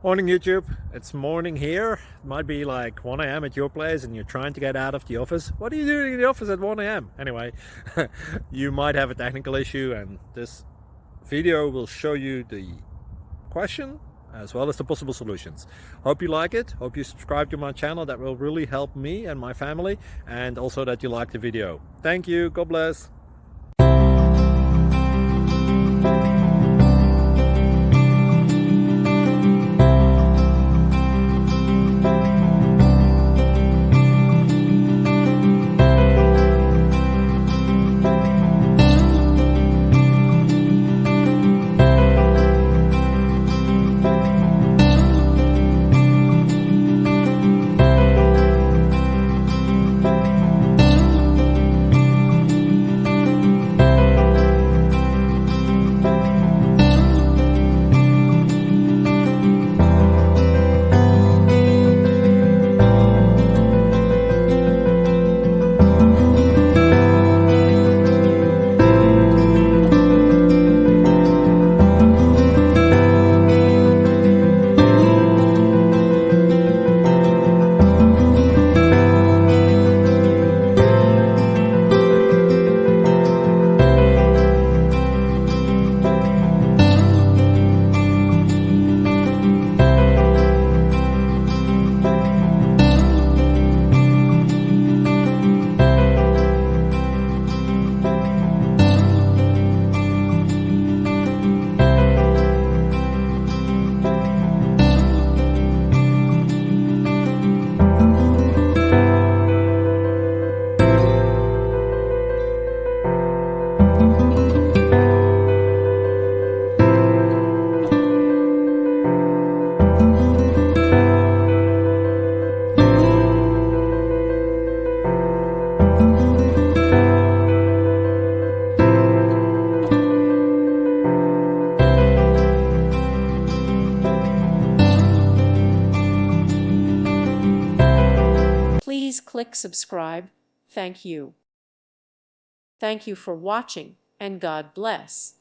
Morning YouTube, it's morning here. It might be like 1 a.m. at your place and you're trying to get out of the office. What are you doing in the office at 1 a.m.? Anyway, you might have a technical issue and this video will show you the question as well as the possible solutions. Hope you like it, hope you subscribe to my channel. That will really help me and my family, and also that you like the video. Thank you, God bless. Please click subscribe. Thank you. Thank you for watching, and God bless.